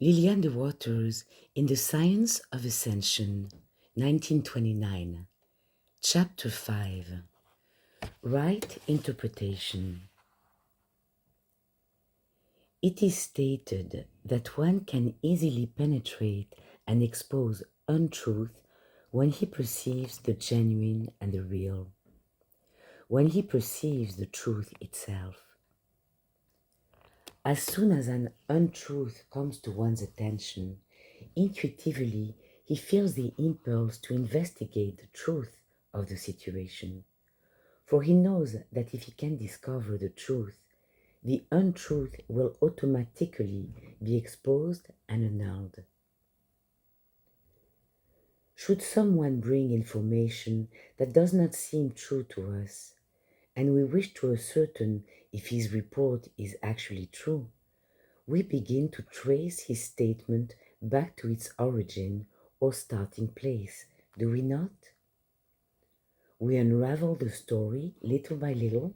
Lillian de Waters in The Science of Ascension, 1929, Chapter 5, Right Interpretation. It is stated that one can easily penetrate and expose untruth when he perceives the genuine and the real, when he perceives the truth itself. As soon as an untruth comes to one's attention, intuitively he feels the impulse to investigate the truth of the situation, for he knows that if he can discover the truth, the untruth will automatically be exposed and annulled. Should someone bring information that does not seem true to us, and we wish to ascertain if his report is actually true, we begin to trace his statement back to its origin or starting place, do we not? We unravel the story little by little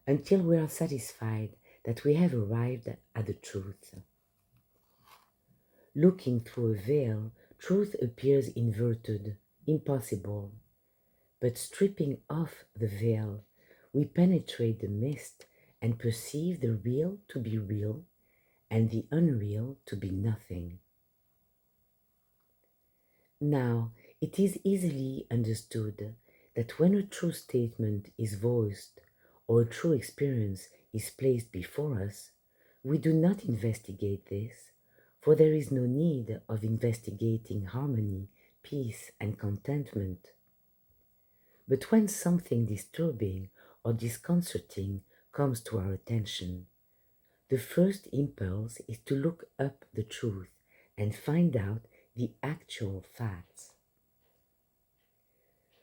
until we are satisfied that we have arrived at the truth. Looking through a veil, truth appears inverted, impossible. But stripping off the veil, we penetrate the mist and perceive the real to be real and the unreal to be nothing. Now, it is easily understood that when a true statement is voiced or a true experience is placed before us, we do not investigate this, for there is no need of investigating harmony, peace, and contentment. But when something disturbing or disconcerting comes to our attention, the first impulse is to look up the truth and find out the actual facts.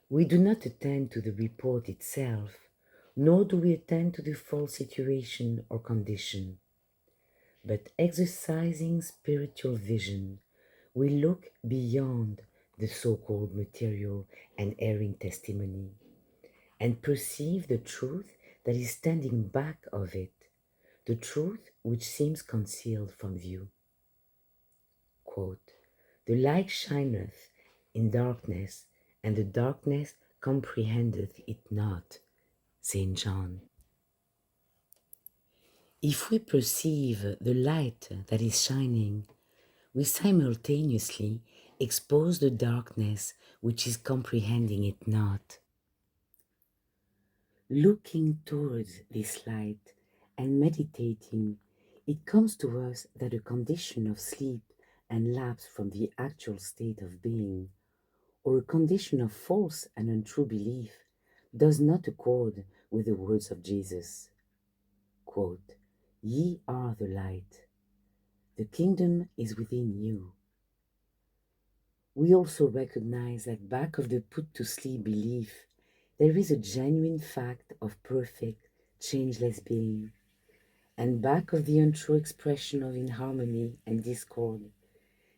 We do not attend to the report itself, nor do we attend to the false situation or condition. But exercising spiritual vision, we look beyond the so-called material and erring testimony and perceive the truth that is standing back of it, the truth which seems concealed from view. Quote, "The light shineth in darkness, and the darkness comprehendeth it not." St. John. If we perceive the light that is shining, we simultaneously expose the darkness which is comprehending it not. Looking towards this light and meditating, it comes to us that a condition of sleep and lapse from the actual state of being, or a condition of false and untrue belief, does not accord with the words of Jesus. Quote, "Ye are the light. The kingdom is within you." We also recognize that back of the put-to-sleep belief, there is a genuine fact of perfect, changeless being, and back of the untrue expression of inharmony and discord,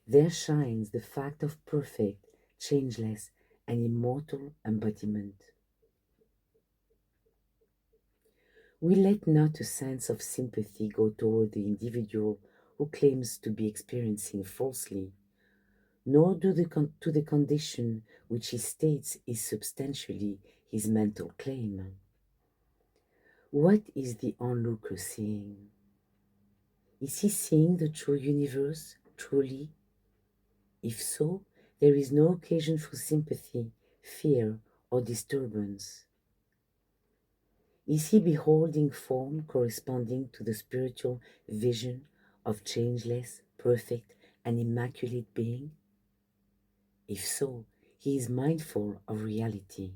there shines the fact of perfect, changeless, and immortal embodiment. We let not a sense of sympathy go toward the individual who claims to be experiencing falsely, nor to the condition which he states is substantially his mental claim. What is the onlooker seeing? Is he seeing the true universe truly? If so, there is no occasion for sympathy, fear, or disturbance. Is he beholding form corresponding to the spiritual vision of changeless, perfect, and immaculate being? If so, he is mindful of reality.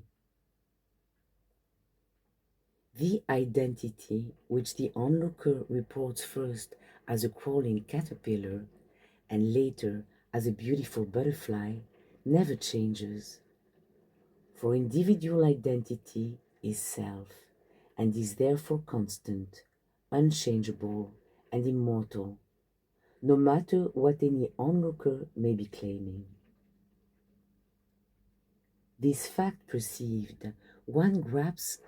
The identity which the onlooker reports first as a crawling caterpillar and later as a beautiful butterfly never changes. For individual identity is self and is therefore constant, unchangeable, and immortal, no matter what any onlooker may be claiming. This fact perceived, one grasps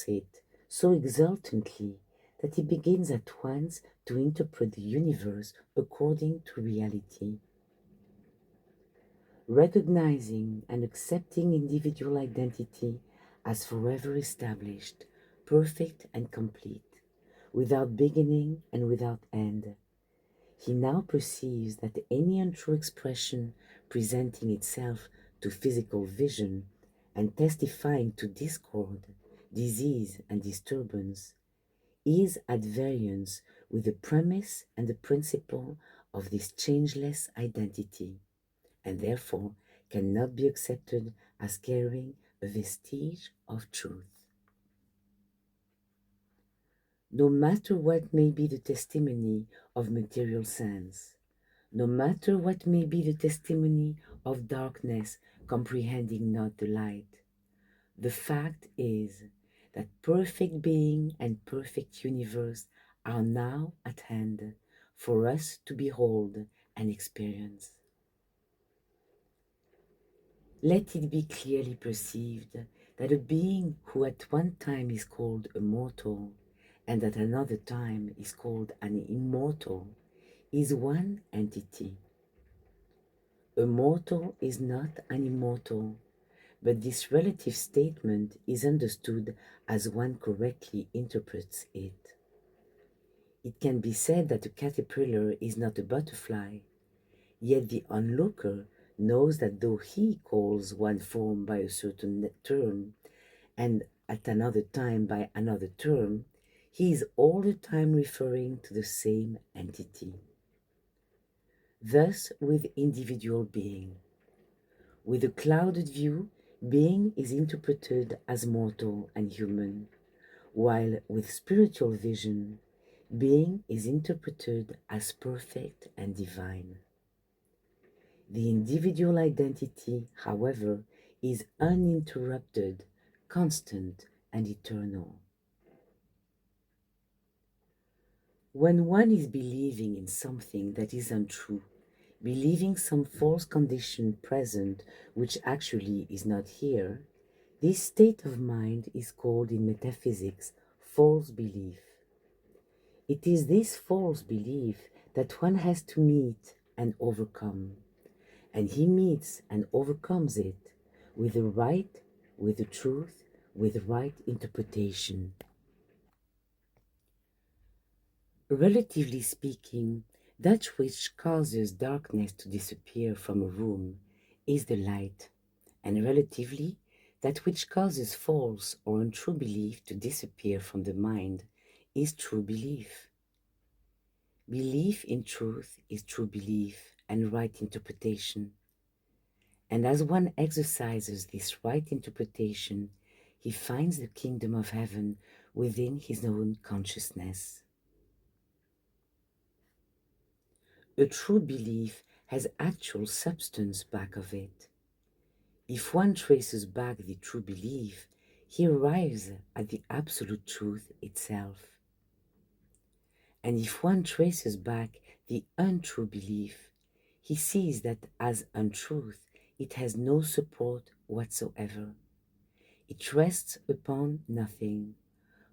it so exultantly that he begins at once to interpret the universe according to reality. Recognizing and accepting individual identity as forever established, perfect and complete, without beginning and without end. He now perceives that any untrue expression presenting itself to physical vision and testifying to discord, disease, and disturbance is at variance with the premise and the principle of this changeless identity, and therefore cannot be accepted as carrying a vestige of truth. No matter what may be the testimony of material sense, no matter what may be the testimony of darkness comprehending not the light, the fact is that perfect being and perfect universe are now at hand for us to behold and experience. Let it be clearly perceived that a being who at one time is called a mortal and at another time is called an immortal is one entity. A mortal is not an immortal, but this relative statement is understood as one correctly interprets it. It can be said that a caterpillar is not a butterfly, yet the onlooker knows that though he calls one form by a certain term and at another time by another term, he is all the time referring to the same entity. Thus with individual being. With a clouded view, being is interpreted as mortal and human, while with spiritual vision, being is interpreted as perfect and divine. The individual identity, however, is uninterrupted, constant, and eternal. When one is believing in something that is untrue, believing some false condition present which actually is not here, this state of mind is called in metaphysics false belief. It is this false belief that one has to meet and overcome, and he meets and overcomes it with the right, with the truth, with the right interpretation. Relatively speaking, that which causes darkness to disappear from a room is the light, and relatively, that which causes false or untrue belief to disappear from the mind is true belief. Belief in truth is true belief and right interpretation. And as one exercises this right interpretation, he finds the kingdom of heaven within his own consciousness. A true belief has actual substance back of it. If one traces back the true belief, he arrives at the absolute truth itself. And if one traces back the untrue belief, he sees that as untruth, it has no support whatsoever. It rests upon nothing,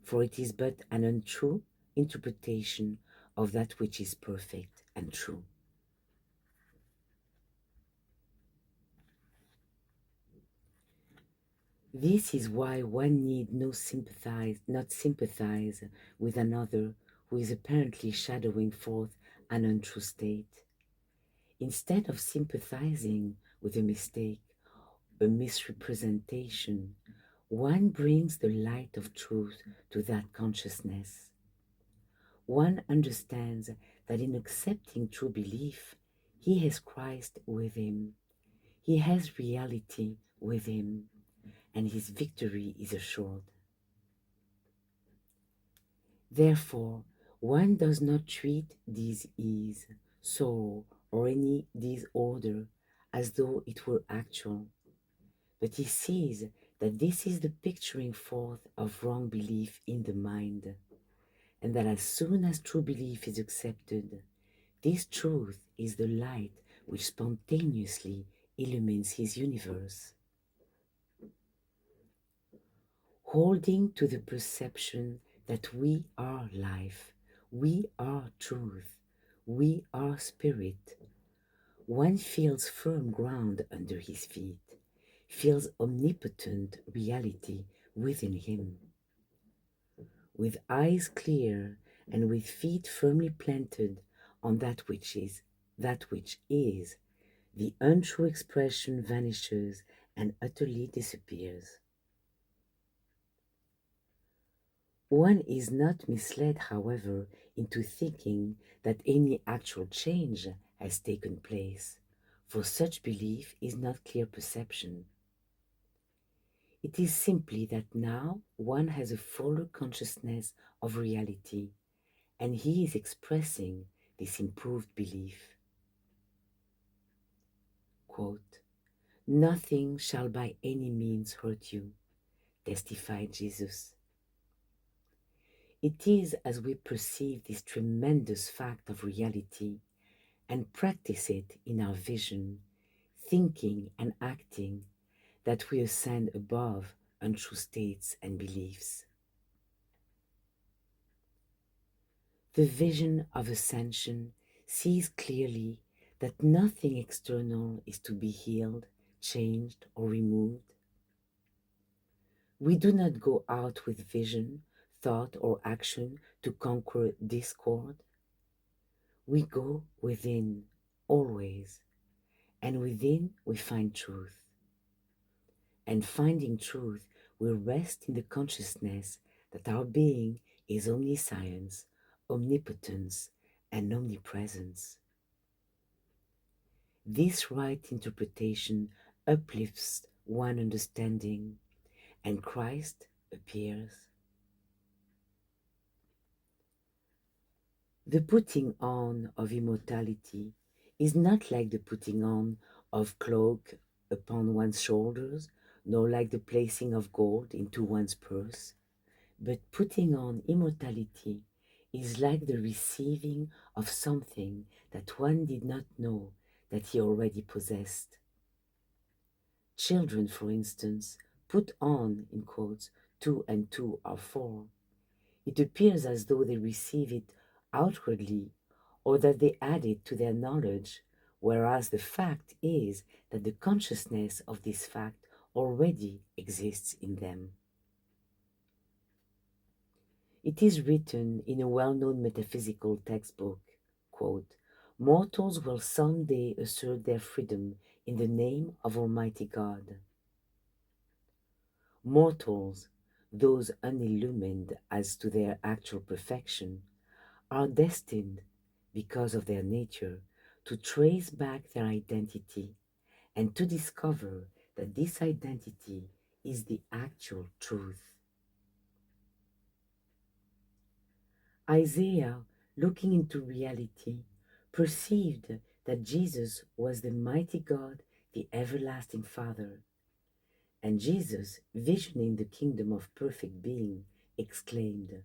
for it is but an untrue interpretation of that which is perfect and true. This is why one need not sympathize with another who is apparently shadowing forth an untrue state. Instead of sympathizing with a mistake, a misrepresentation, one brings the light of truth to that consciousness. One understands that in accepting true belief, he has Christ with him, he has reality with him, and his victory is assured. Therefore, one does not treat disease, sorrow, or any disorder as though it were actual, but he sees that this is the picturing forth of wrong belief in the mind, and that as soon as true belief is accepted, this truth is the light which spontaneously illumines his universe. Holding to the perception that we are life, we are truth, we are spirit. One feels firm ground under his feet, feels omnipotent reality within him. With eyes clear and with feet firmly planted on that which is, the untrue expression vanishes and utterly disappears. One is not misled, however, into thinking that any actual change has taken place, for such belief is not clear perception. It is simply that now one has a fuller consciousness of reality, and he is expressing this improved belief. Quote, "Nothing shall by any means hurt you," testified Jesus. It is as we perceive this tremendous fact of reality and practice it in our vision, thinking and acting that we ascend above untrue states and beliefs. The vision of ascension sees clearly that nothing external is to be healed, changed, or removed. We do not go out with vision, thought, or action to conquer discord. We go within, always, and within we find truth. And finding truth, we rest in the consciousness that our being is omniscience, omnipotence, and omnipresence. This right interpretation uplifts one understanding, and Christ appears. The putting on of immortality is not like the putting on of cloak upon one's shoulders, nor like the placing of gold into one's purse, but putting on immortality is like the receiving of something that one did not know that he already possessed. Children, for instance, put on, in quotes, two and two are four. It appears as though they receive it outwardly or that they add it to their knowledge, whereas the fact is that the consciousness of this fact already exists in them. It is written in a well-known metaphysical textbook, quote, "Mortals will someday assert their freedom in the name of Almighty God." Mortals, those unillumined as to their actual perfection, are destined, because of their nature, to trace back their identity and to discover that this identity is the actual truth. Isaiah, looking into reality, perceived that Jesus was the mighty God, the everlasting Father. And Jesus, visioning the kingdom of perfect being, exclaimed,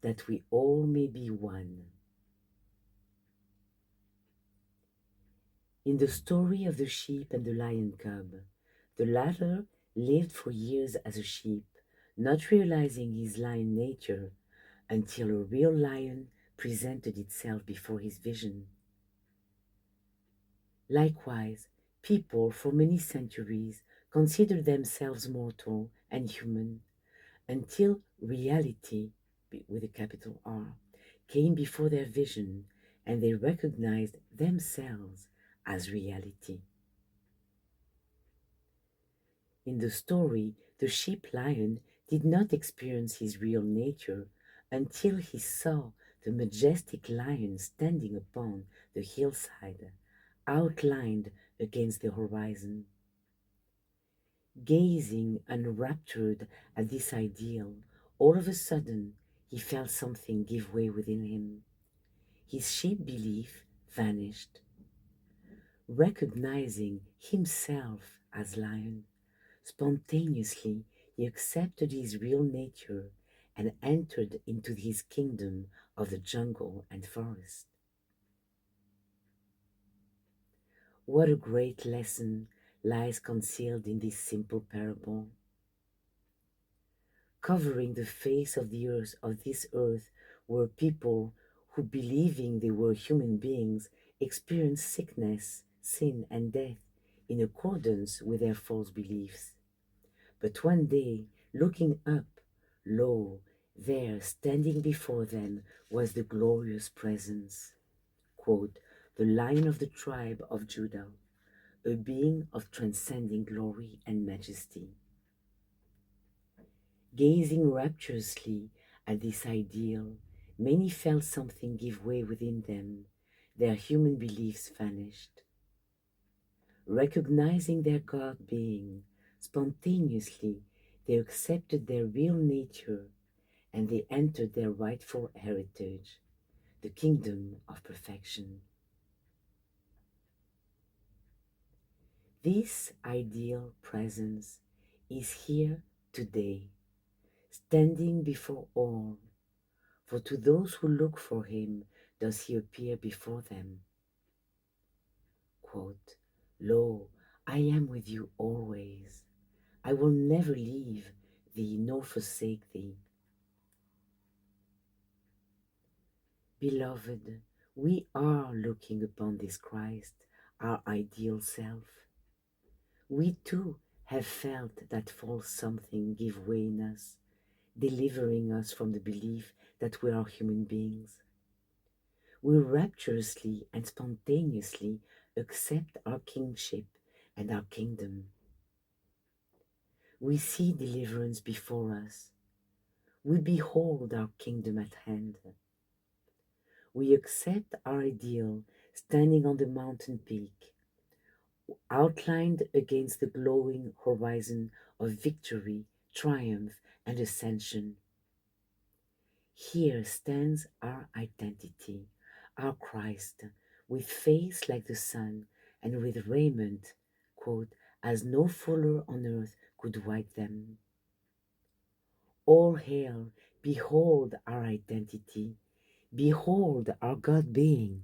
"That we all may be one." In the story of the sheep and the lion cub, the latter lived for years as a sheep, not realizing his lion nature until a real lion presented itself before his vision. Likewise, people for many centuries considered themselves mortal and human until reality, with a capital R, came before their vision and they recognized themselves as reality. In the story, the sheep lion did not experience his real nature until he saw the majestic lion standing upon the hillside, outlined against the horizon. Gazing enraptured at this ideal, all of a sudden he felt something give way within him. His sheep belief vanished. Recognizing himself as lion, spontaneously he accepted his real nature and entered into his kingdom of the jungle and forest. What a great lesson lies concealed in this simple parable. covering the face of the earth of this earth were people who, believing they were human beings, experienced sickness, sin, and death in accordance with their false beliefs. But one day, looking up, lo, there, standing before them, was the glorious presence, quote, the Lion of the tribe of Judah, a being of transcending glory and majesty. Gazing rapturously at this ideal, many felt something give way within them. Their human beliefs vanished. Recognizing their God being, spontaneously they accepted their real nature and they entered their rightful heritage, the kingdom of perfection. This ideal presence is here today, standing before all, for to those who look for him does he appear before them. Quote, lo, I am with you always. I will never leave thee nor forsake thee. Beloved, we are looking upon this Christ, our ideal self. We too have felt that false something give way in us, delivering us from the belief that we are human beings. We rapturously and spontaneously accept our kingship and our kingdom. We see deliverance before us. We behold our kingdom at hand. We accept our ideal standing on the mountain peak, outlined against the glowing horizon of victory, triumph, and ascension. Here stands our identity, our Christ, with face like the sun and with raiment, quote, as no fuller on earth could white them. All hail, behold our identity, behold our God being.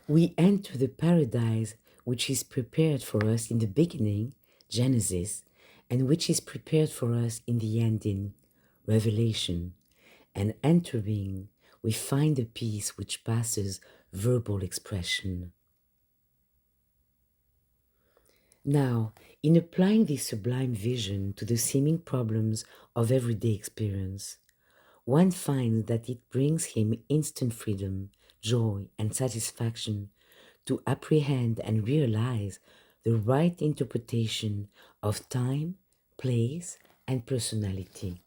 We enter the paradise which is prepared for us in the beginning, Genesis, and which is prepared for us in the ending, Revelation. And entering, we find a peace which passes verbal expression. Now, in applying this sublime vision to the seeming problems of everyday experience, one finds that it brings him instant freedom, joy, and satisfaction to apprehend and realize the right interpretation of time, place, and personality.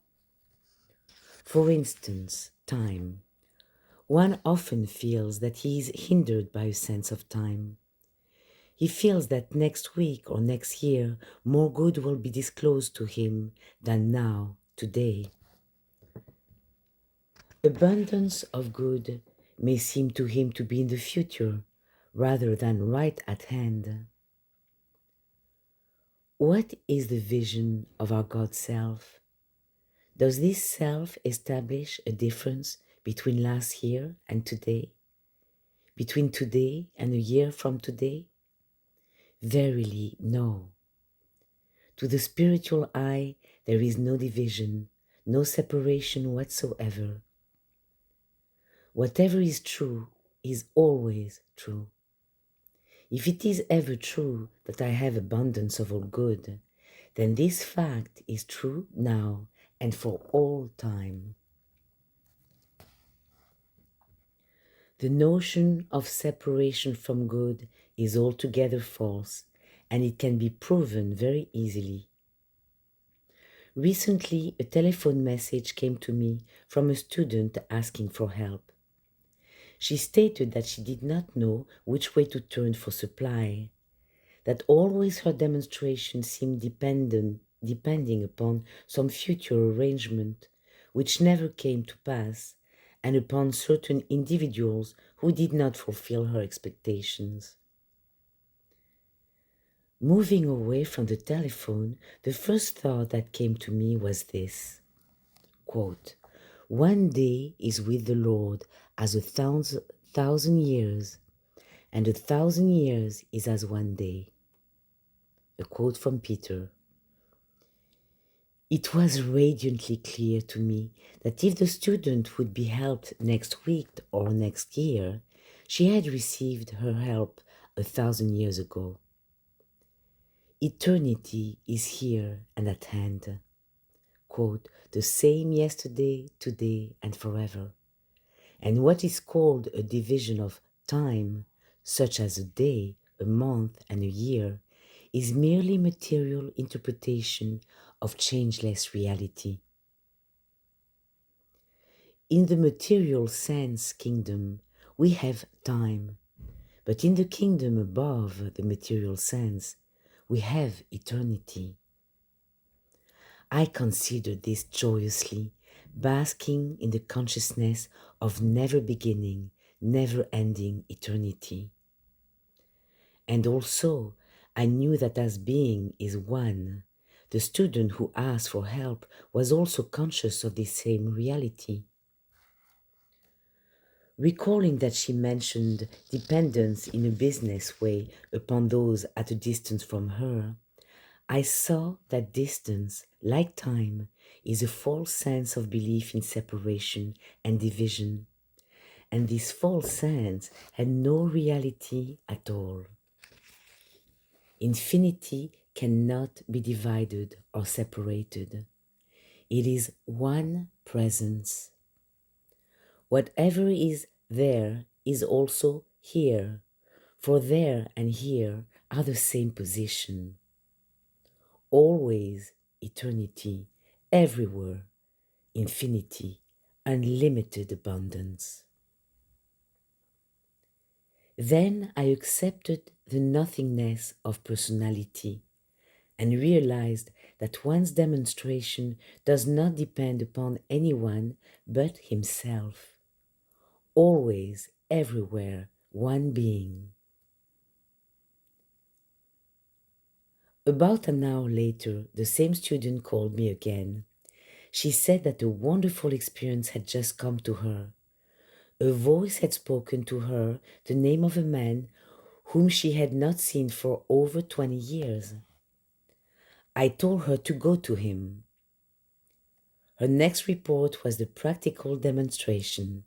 For instance, time. One often feels that he is hindered by a sense of time. He feels that next week or next year more good will be disclosed to him than now, today. Abundance of good may seem to him to be in the future rather than right at hand. What is the vision of our God self? Does this self establish a difference between last year and today? Between today and a year from today? Verily, no. To the spiritual eye, there is no division, no separation whatsoever. Whatever is true is always true. If it is ever true that I have abundance of all good, then this fact is true now and for all time. The notion of separation from good is altogether false, and it can be proven very easily. Recently, a telephone message came to me from a student asking for help. She stated that she did not know which way to turn for supply, that always her demonstration seemed depending upon some future arrangement, which never came to pass, and upon certain individuals who did not fulfill her expectations. Moving away from the telephone, the first thought that came to me was this, quote, one day is with the Lord as 1,000 years, and 1,000 years is as one day. A quote from Peter. It was radiantly clear to me that if the student would be helped next week or next year, she had received her help 1,000 years ago. Eternity is here and at hand. Quote, the same yesterday, today, and forever. And what is called a division of time, such as a day, a month, and a year, is merely material interpretation of changeless reality. In the material sense kingdom, we have time, but in the kingdom above the material sense, we have eternity. I consider this joyously, basking in the consciousness of never beginning, never ending eternity. And also, I knew that as being is one, the student who asked for help was also conscious of this same reality. Recalling that she mentioned dependence in a business way upon those at a distance from her, I saw that distance, like time, is a false sense of belief in separation and division, and this false sense had no reality at all. Infinity cannot be divided or separated. It is one presence. Whatever is there is also here, for there and here are the same position. Always eternity, everywhere infinity, unlimited abundance. Then I accepted the nothingness of personality and realized that one's demonstration does not depend upon anyone but himself. Always, everywhere, one being. About an hour later, the same student called me again. She said that a wonderful experience had just come to her. A voice had spoken to her the name of a man whom she had not seen for over 20 years. I told her to go to him. Her next report was the practical demonstration.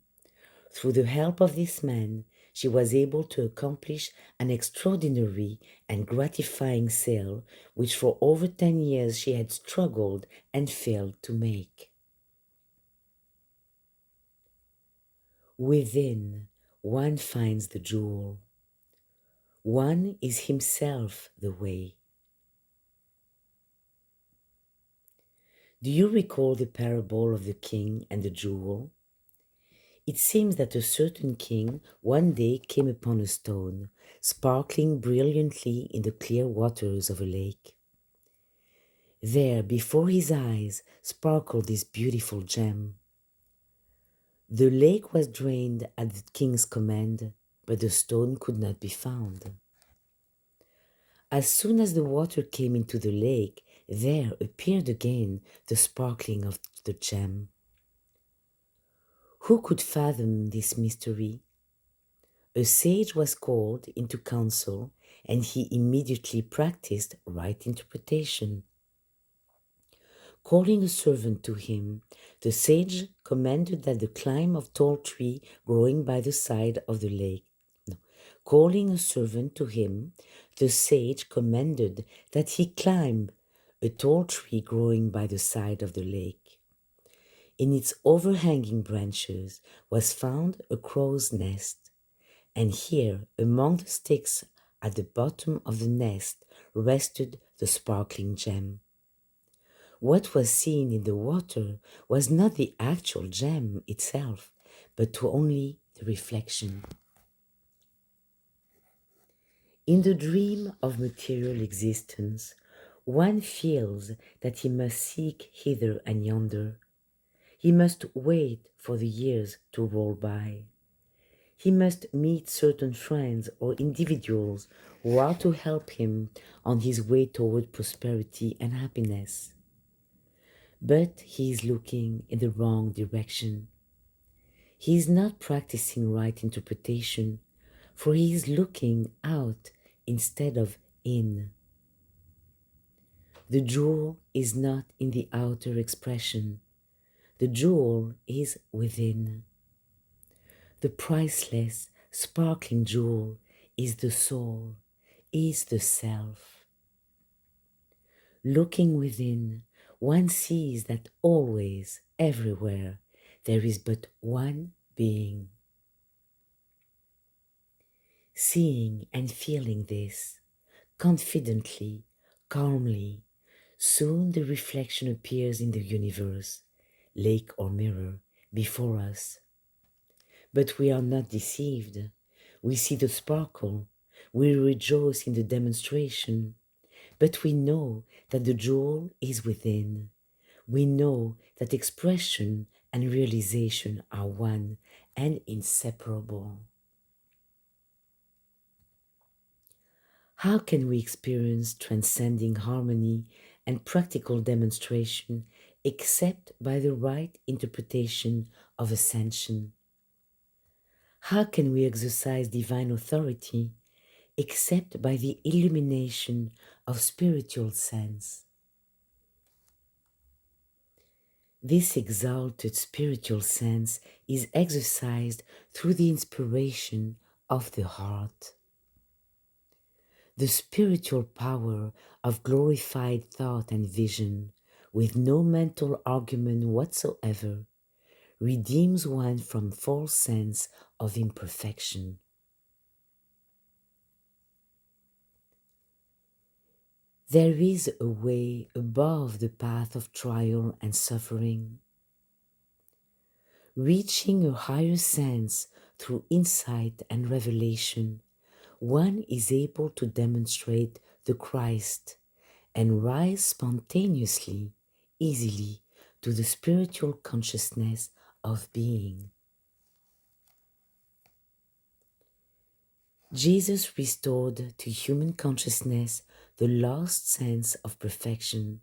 Through the help of this man, she was able to accomplish an extraordinary and gratifying sale which for over 10 years she had struggled and failed to make. Within, one finds the jewel. One is himself the way. Do you recall the parable of the king and the jewel? It seems that a certain king one day came upon a stone, sparkling brilliantly in the clear waters of a lake. There, before his eyes, sparkled this beautiful gem. The lake was drained at the king's command, but the stone could not be found. As soon as the water came into the lake, there appeared again the sparkling of the gem. Who could fathom this mystery? A sage was called into council, and he immediately practiced right interpretation. Calling a servant to him, the sage commanded that the climb of tall tree growing by the side of the lake. No. Calling a servant to him, the sage commanded that he climb a tall tree growing by the side of the lake. In its overhanging branches was found a crow's nest, and here, among the sticks at the bottom of the nest, rested the sparkling gem. What was seen in the water was not the actual gem itself, but only the reflection. In the dream of material existence, one feels that he must seek hither and yonder. He must wait for the years to roll by. He must meet certain friends or individuals who are to help him on his way toward prosperity and happiness. But he is looking in the wrong direction. He is not practicing right interpretation, for he is looking out instead of in. The jewel is not in the outer expression. The jewel is within. The priceless, sparkling jewel is the soul, is the self. Looking within, one sees that always, everywhere, there is but one being. Seeing and feeling this, confidently, calmly, soon the reflection appears in the universe, lake or mirror, before us. But we are not deceived. We see the sparkle, we rejoice in the demonstration, but we know that the jewel is within. We know that expression and realization are one and inseparable. How can we experience transcending harmony and practical demonstration except by the right interpretation of Ascension? How can we exercise divine authority except by the illumination of spiritual sense? This exalted spiritual sense is exercised through the inspiration of the heart. The spiritual power of glorified thought and vision, with no mental argument whatsoever, redeems one from false sense of imperfection. There is a way above the path of trial and suffering. Reaching a higher sense through insight and revelation, one is able to demonstrate the Christ and rise spontaneously, easily, to the spiritual consciousness of being. Jesus restored to human consciousness the lost sense of perfection,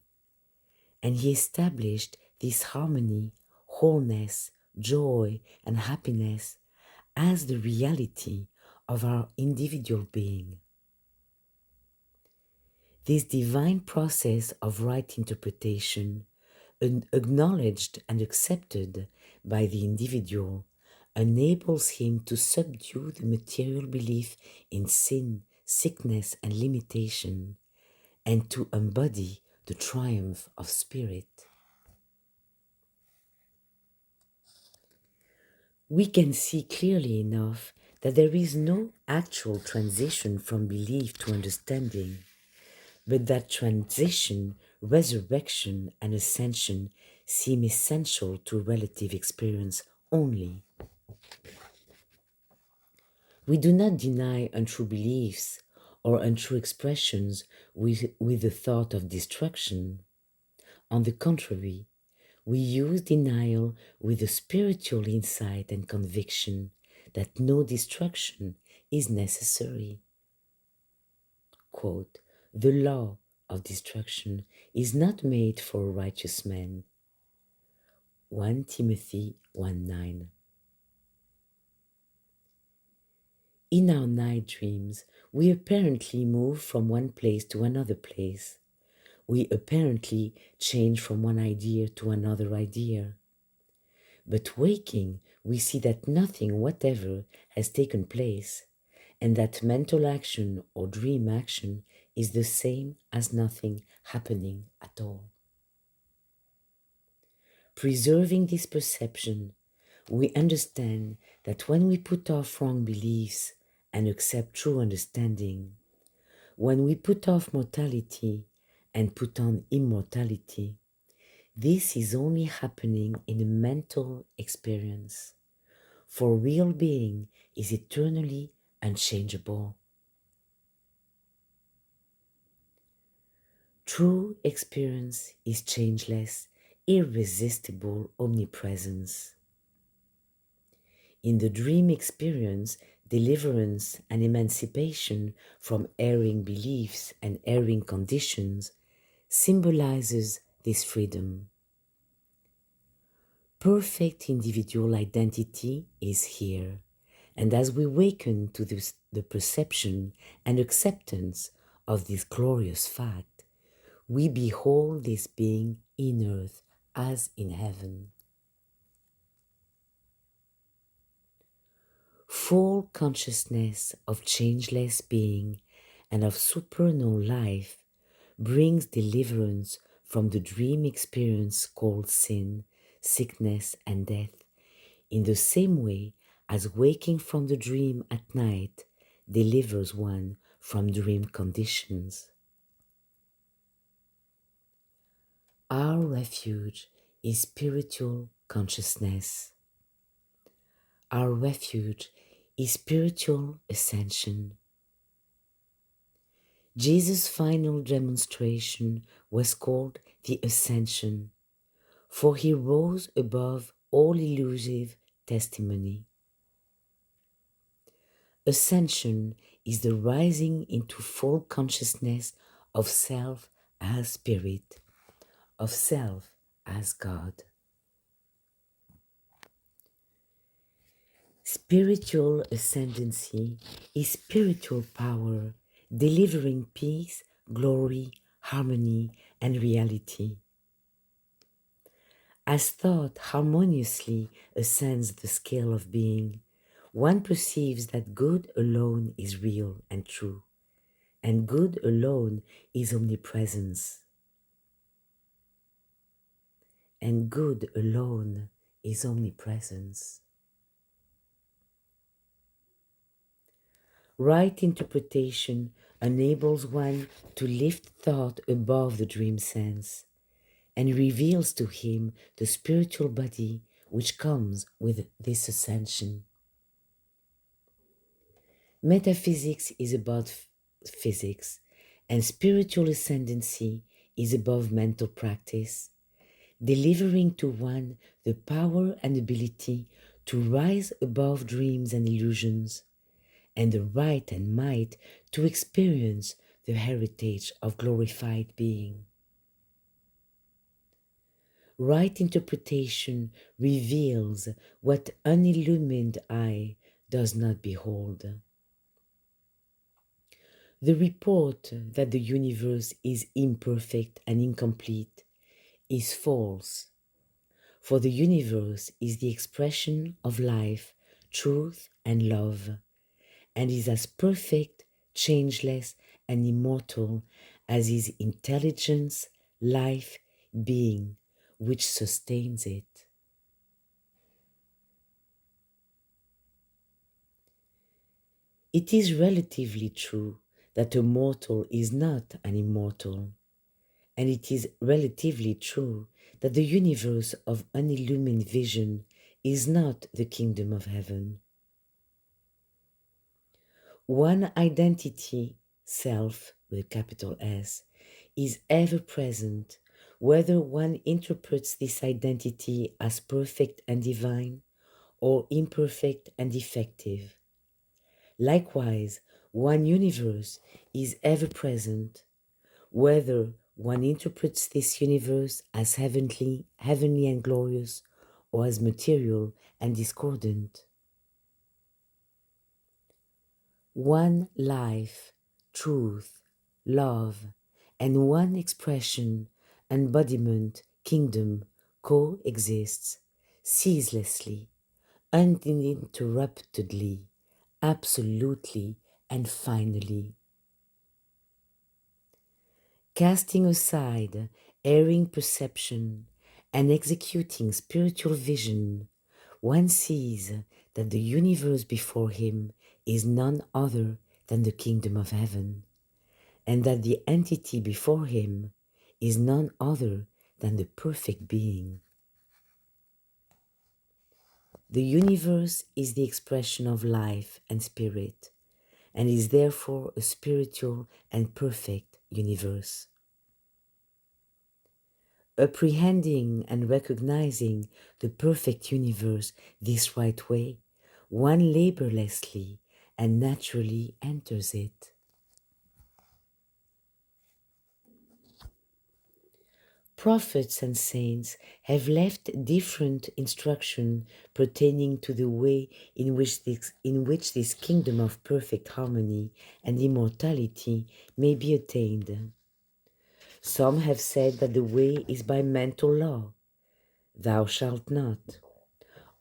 and he established this harmony, wholeness, joy, and happiness as the reality of our individual being. This divine process of right interpretation, acknowledged and accepted by the individual, enables him to subdue the material belief in sin, sickness, and limitation, and to embody the triumph of spirit. We can see clearly enough that there is no actual transition from belief to understanding, but that transition, resurrection, and ascension seem essential to relative experience only. We do not deny untrue beliefs or untrue expressions with the thought of destruction. On the contrary, we use denial with a spiritual insight and conviction that no destruction is necessary. Quote, "The law of destruction is not made for a righteous man." 1 Timothy 1:9. In our night dreams, we apparently move from one place to another place. We apparently change from one idea to another idea. But waking, we see that nothing whatever has taken place, and that mental action or dream action is the same as nothing happening at all. Preserving this perception, we understand that when we put off wrong beliefs and accept true understanding, when we put off mortality and put on immortality, this is only happening in a mental experience, for real being is eternally unchangeable. True experience is changeless, irresistible omnipresence. In the dream experience, deliverance and emancipation from erring beliefs and erring conditions symbolizes this freedom. Perfect individual identity is here, and as we waken to the perception and acceptance of this glorious fact, we behold this being in earth as in heaven. Full consciousness of changeless being and of supernal life brings deliverance from the dream experience called sin, sickness, and death, in the same way as waking from the dream at night delivers one from dream conditions. Our refuge is spiritual consciousness. Our refuge is spiritual ascension. Jesus' final demonstration was called the Ascension, for he rose above all elusive testimony. Ascension is the rising into full consciousness of self as spirit, of self as God. Spiritual ascendancy is spiritual power, delivering peace, glory, harmony, and reality. As thought harmoniously ascends the scale of being, one perceives that good alone is real and true, and good alone is omnipresence, and good alone is omnipresence. Right interpretation enables one to lift thought above the dream sense and reveals to him the spiritual body which comes with this ascension. Metaphysics is about physics, and spiritual ascendancy is above mental practice, delivering to one the power and ability to rise above dreams and illusions, and the right and might to experience the heritage of glorified being. Right interpretation reveals what unillumined eye does not behold. The report that the universe is imperfect and incomplete is false, for the universe is the expression of life, truth, and love, and is as perfect, changeless, and immortal as is intelligence, life, being, which sustains it. It is relatively true that a mortal is not an immortal, and it is relatively true that the universe of unillumined vision is not the kingdom of heaven. One identity, self with a capital S, is ever present, whether one interprets this identity as perfect and divine or imperfect and defective. Likewise, one universe is ever present, whether one interprets this universe as heavenly and glorious, or as material and discordant. One life, truth, love, and one expression, embodiment, kingdom coexists ceaselessly, uninterruptedly, absolutely, and finally. Casting aside erring perception and executing spiritual vision, one sees that the universe before him is none other than the kingdom of heaven, and that the entity before him is none other than the perfect being. The universe is the expression of life and spirit, and is therefore a spiritual and perfect universe. Apprehending and recognizing the perfect universe this right way, one laborlessly and naturally enters it. Prophets and saints have left different instruction pertaining to the way in which this kingdom of perfect harmony and immortality may be attained. Some have said that the way is by mental law, thou shalt not.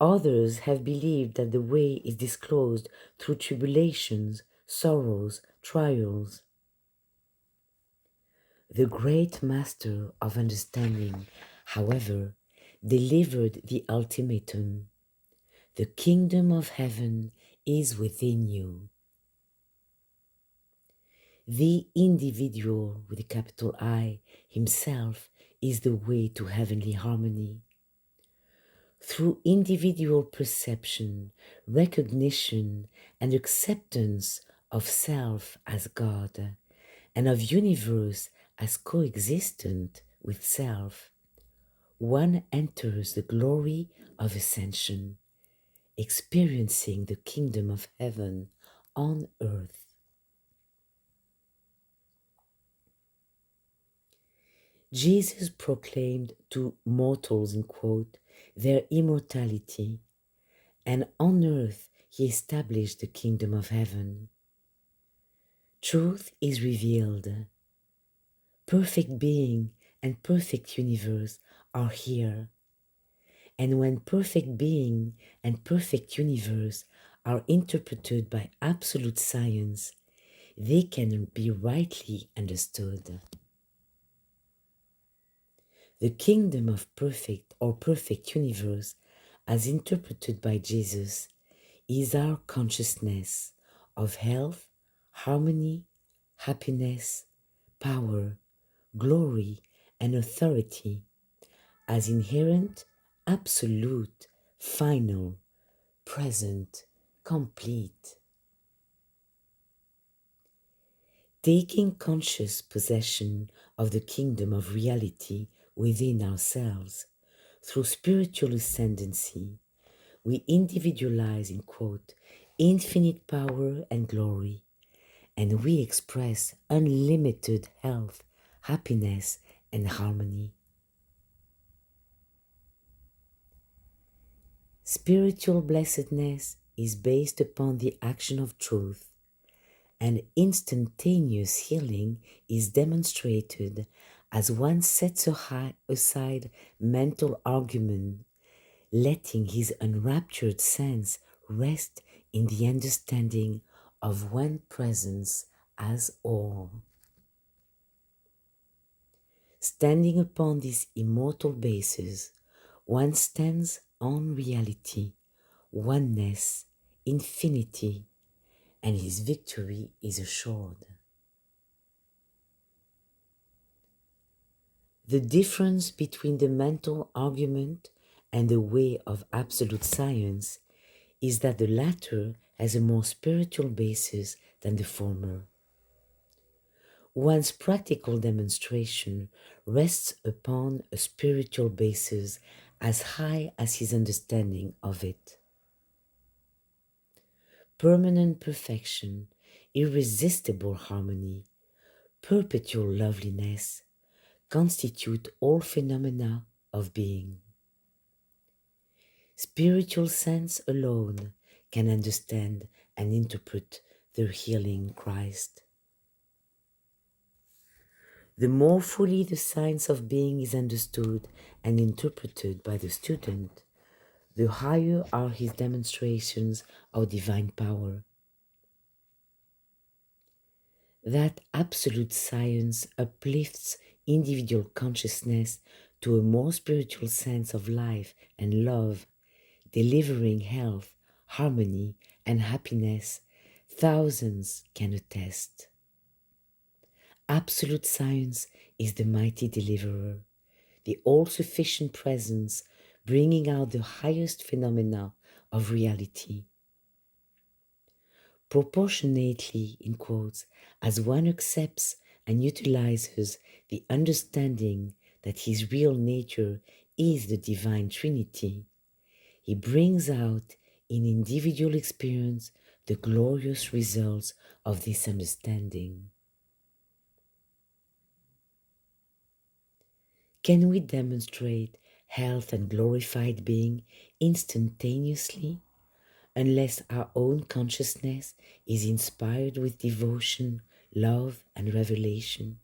Others have believed that the way is disclosed through tribulations, sorrows, trials. The great master of understanding, however, delivered the ultimatum: the kingdom of heaven is within you. The individual, with a capital I, himself is the way to heavenly harmony. Through individual perception, recognition, and acceptance of self as God, and of universe as coexistent with self, one enters the glory of ascension, experiencing the kingdom of heaven on earth. Jesus proclaimed to mortals, in quote, their immortality, and on earth he established the kingdom of heaven. Truth is revealed. Perfect being and perfect universe are here. And when perfect being and perfect universe are interpreted by absolute science, they can be rightly understood. The kingdom of perfect or perfect universe, as interpreted by Jesus, is our consciousness of health, harmony, happiness, power, glory, and authority as inherent, absolute, final, present, complete. Taking conscious possession of the kingdom of reality within ourselves, through spiritual ascendancy, we individualize, in quote, infinite power and glory, and we express unlimited health, happiness, and harmony. Spiritual blessedness is based upon the action of truth, and instantaneous healing is demonstrated as one sets aside mental argument, letting his enraptured sense rest in the understanding of one presence as all. Standing upon this immortal basis, one stands on reality, oneness, infinity, and his victory is assured. The difference between the mental argument and the way of absolute science is that the latter has a more spiritual basis than the former. One's practical demonstration rests upon a spiritual basis as high as his understanding of it. Permanent perfection, irresistible harmony, perpetual loveliness constitute all phenomena of being. Spiritual sense alone can understand and interpret the healing Christ. The more fully the science of being is understood and interpreted by the student, the higher are his demonstrations of divine power. That absolute science uplifts individual consciousness to a more spiritual sense of life and love, delivering health, harmony, and happiness. Thousands can attest. Absolute science is the mighty deliverer, the all-sufficient presence bringing out the highest phenomena of reality. Proportionately, in quotes, as one accepts and utilizes the understanding that his real nature is the divine Trinity, he brings out in individual experience the glorious results of this understanding. Can we demonstrate health and glorified being instantaneously unless our own consciousness is inspired with devotion, love, and revelation?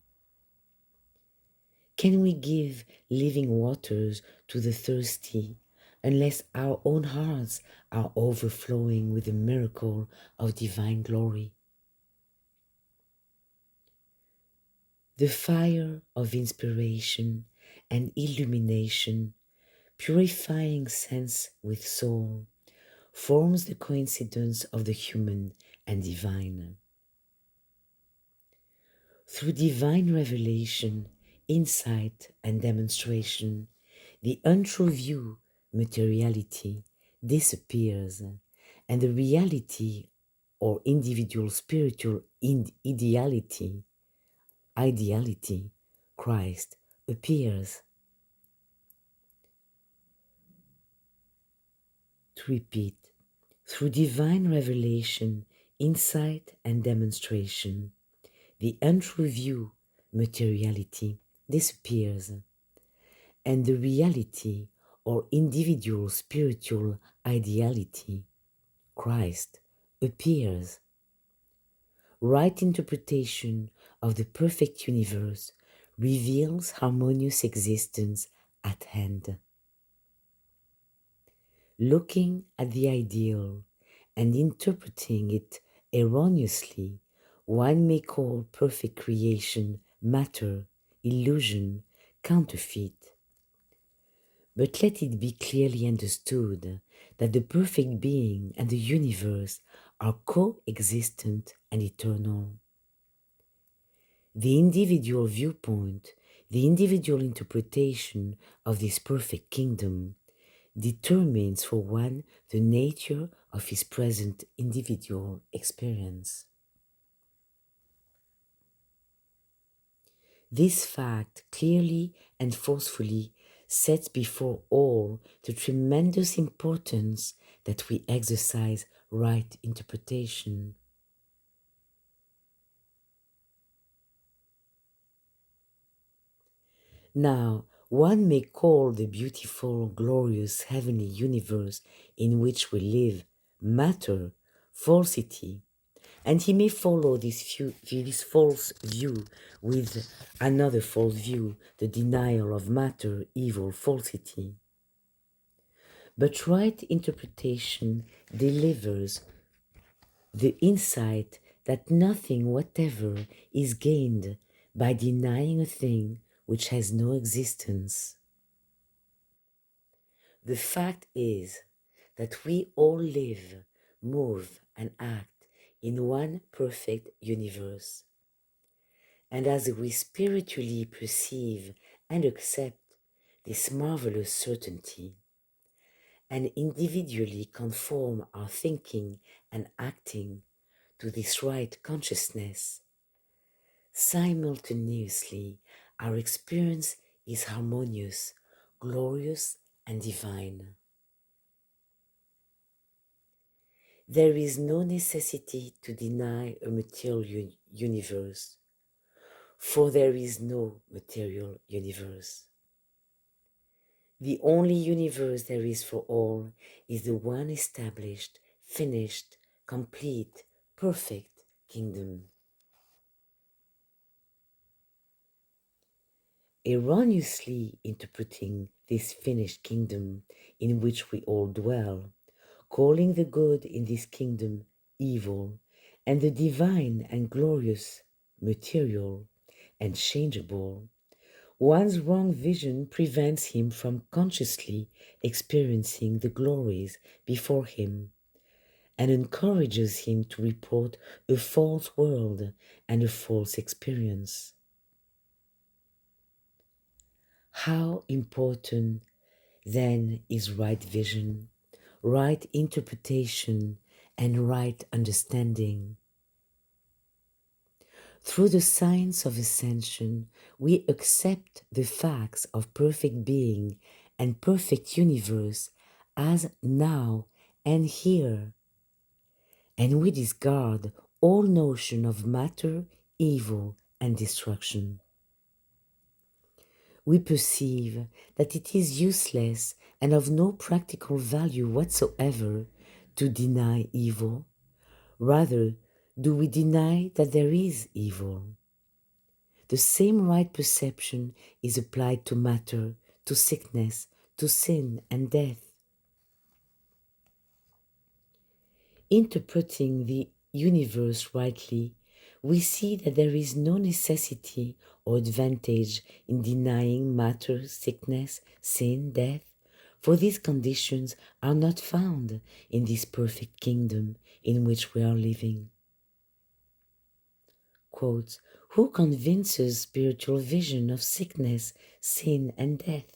can we give living waters to the thirsty unless our own hearts are overflowing with the miracle of divine glory? The fire of inspiration and illumination, purifying sense with soul, forms the coincidence of the human and divine. Through divine revelation, insight, and demonstration, the untrue view, materiality, disappears, and the reality or individual spiritual ideality, Christ, appears. To repeat, through divine revelation, insight, and demonstration, the untrue view, materiality, disappears, and the reality or individual spiritual ideality, Christ, appears. Right interpretation of the perfect universe reveals harmonious existence at hand. Looking at the ideal and interpreting it erroneously, one may call perfect creation matter, illusion, counterfeit. But let it be clearly understood that the perfect being and the universe are coexistent and eternal. The individual viewpoint, the individual interpretation of this perfect kingdom determines for one the nature of his present individual experience. This fact clearly and forcefully sets before all the tremendous importance that we exercise right interpretation. Now, one may call the beautiful, glorious heavenly universe in which we live matter, falsity, and he may follow this false view with another false view, the denial of matter, evil, falsity. But right interpretation delivers the insight that nothing whatever is gained by denying a thing which has no existence. The fact is that we all live, move, and act in one perfect universe. And as we spiritually perceive and accept this marvelous certainty, and individually conform our thinking and acting to this right consciousness, simultaneously our experience is harmonious, glorious, and divine. There is no necessity to deny a material universe, for there is no material universe. The only universe there is for all is the one established, finished, complete, perfect kingdom. Erroneously interpreting this finished kingdom in which we all dwell, calling the good in this kingdom evil, and the divine and glorious material and changeable, one's wrong vision prevents him from consciously experiencing the glories before him and encourages him to report a false world and a false experience. How important then is right vision, right interpretation, and right understanding. Through the science of Ascension, we accept the facts of perfect being and perfect universe as now and here, and we discard all notion of matter, evil, and destruction. We perceive that it is useless and of no practical value whatsoever to deny evil. Rather, do we deny that there is evil? The same right perception is applied to matter, to sickness, to sin and death. Interpreting the universe rightly, we see that there is no necessity or advantage in denying matter, sickness, sin, death, for these conditions are not found in this perfect kingdom in which we are living. Quote, who convinces spiritual vision of sickness, sin, and death?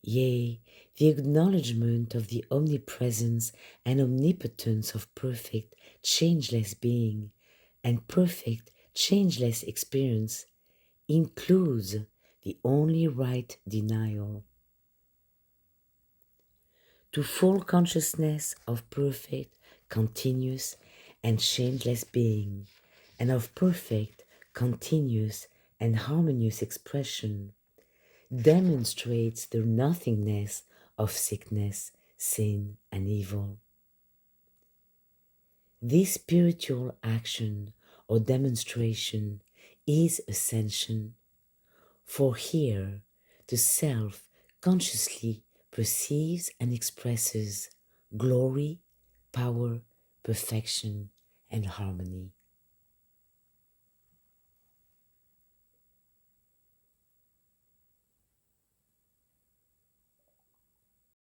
Yea, the acknowledgement of the omnipresence and omnipotence of perfect, changeless being and perfect, changeless experience includes the only right denial. To full consciousness of perfect, continuous, and changeless being, and of perfect, continuous, and harmonious expression, demonstrates the nothingness of sickness, sin, and evil. This spiritual action or demonstration is ascension, for here the self consciously perceives and expresses glory, power, perfection, and harmony.